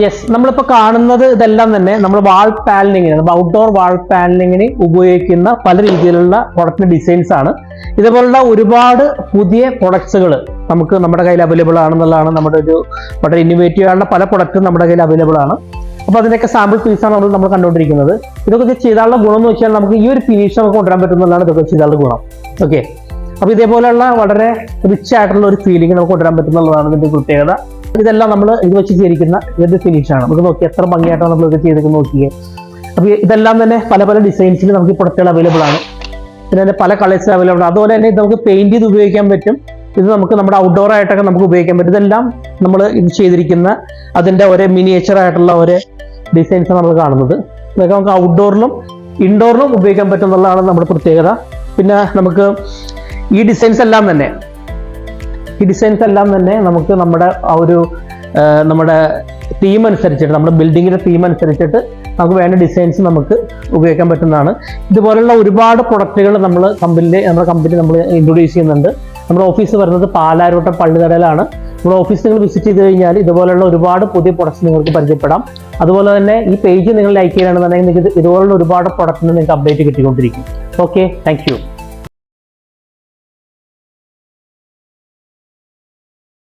Yes, നമ്മളിപ്പോൾ കാണുന്നത് ഇതെല്ലാം തന്നെ നമ്മൾ വാൾ പാനലിങ്ങിന്, ഔട്ട്ഡോർ വാൾ പാനലിങ്ങിന് ഉപയോഗിക്കുന്ന പല രീതിയിലുള്ള പ്രൊഡക്റ്റ് ഡിസൈൻസ് ആണ്. ഇതുപോലുള്ള ഒരുപാട് പുതിയ പ്രൊഡക്ട്സുകൾ നമുക്ക് നമ്മുടെ കയ്യിൽ അവൈലബിൾ ആണെന്നുള്ളതാണ് നമ്മുടെ ഒരു വളരെ ഇന്നോവേറ്റീവ് ആയിട്ടുള്ള പല പ്രൊഡക്റ്റും നമ്മുടെ കയ്യിൽ അവൈലബിൾ ആണ്. അപ്പോൾ അതിൻ്റെയൊക്കെ സാമ്പിൾ പീസാണ് നമ്മൾ കണ്ടുകൊണ്ടിരിക്കുന്നത്. ഇതൊക്കെ ചെയ്താലുള്ള ഗുണം എന്ന് വെച്ചാൽ നമുക്ക് ഈ ഒരു ഫിനിഷ് നമുക്ക് കൊണ്ടുവരാൻ പറ്റുന്നതാണ് ഇതൊക്കെ ചെയ്താലുള്ള ഗുണം. ഓക്കെ, അപ്പോൾ ഇതേപോലെയുള്ള വളരെ റിച്ച് ആയിട്ടുള്ള ഒരു ഫീലിംഗ് നമുക്ക് കൊണ്ടുവരാൻ പറ്റുന്നുള്ളതാണ് ഇതിന്റെ പ്രത്യേകത. ഇതെല്ലാം നമ്മൾ ഇത് വെച്ച് ചെയ്തിരിക്കുന്ന ഇത് ഫിനിഷാണ്. നമുക്ക് നോക്കി എത്ര ഭംഗിയായിട്ടാണ് നമ്മൾ ഇത് ചെയ്തിരിക്കുന്നത് നോക്കിയേ. അപ്പോൾ ഇതെല്ലാം തന്നെ പല പല ഡിസൈൻസിൽ നമുക്ക് ഈ പ്രൊഡക്റ്റുകൾ അവൈലബിൾ ആണ്. പിന്നെ അതിന്റെ പല കളേഴ്സ് അവൈലബിൾ ആണ്. അതുപോലെ തന്നെ ഇത് നമുക്ക് പെയിന്റ് ചെയ്ത് ഉപയോഗിക്കാൻ പറ്റും. ഇത് നമുക്ക് നമ്മുടെ ഔട്ട്ഡോർ ആയിട്ടൊക്കെ നമുക്ക് ഉപയോഗിക്കാൻ പറ്റും. ഇതെല്ലാം നമ്മൾ ഇത് ചെയ്തിരിക്കുന്ന അതിന്റെ ഒരു മിനിയേച്ചർ ആയിട്ടുള്ള ഒരു ഡിസൈൻസ് നമ്മൾ കാണുന്നത്. ഇതൊക്കെ നമുക്ക് ഔട്ട്ഡോറിലും ഇൻഡോറിലും ഉപയോഗിക്കാൻ പറ്റും എന്നുള്ളതാണ് നമ്മുടെ പ്രത്യേകത. പിന്നെ നമുക്ക് ഈ ഡിസൈൻസ് എല്ലാം തന്നെ നമുക്ക് നമ്മുടെ നമ്മുടെ തീം അനുസരിച്ചിട്ട്, നമ്മുടെ ബിൽഡിങ്ങിന്റെ തീം അനുസരിച്ചിട്ട് നമുക്ക് വേണ്ട ഡിസൈൻസ് നമുക്ക് ഉപയോഗിക്കാൻ പറ്റുന്നതാണ്. ഇതുപോലുള്ള ഒരുപാട് പ്രൊഡക്റ്റുകൾ നമ്മുടെ കമ്പനി നമ്മൾ ഇൻട്രൊഡ്യൂസ് ചെയ്യുന്നുണ്ട്. നമ്മുടെ ഓഫീസ് വരുന്നത് പാലാരോട്ടം പള്ളിക്കടയിലാണ്. നമ്മുടെ ഓഫീസ് നിങ്ങൾ വിസിറ്റ് ചെയ്ത് കഴിഞ്ഞാൽ ഇതുപോലുള്ള ഒരുപാട് പുതിയ പ്രൊഡക്ട്സ് നിങ്ങൾക്ക് പരിചയപ്പെടാം. അതുപോലെ തന്നെ ഈ പേജ് നിങ്ങൾ ലൈക്ക് ചെയ്യുകയാണെന്നുണ്ടെങ്കിൽ നിങ്ങൾക്ക് ഇതുപോലുള്ള ഒരുപാട് പ്രൊഡക്റ്റിന് നിങ്ങൾക്ക് അപ്ഡേറ്റ് കിട്ടിക്കൊണ്ടിരിക്കും. Okay, thank U.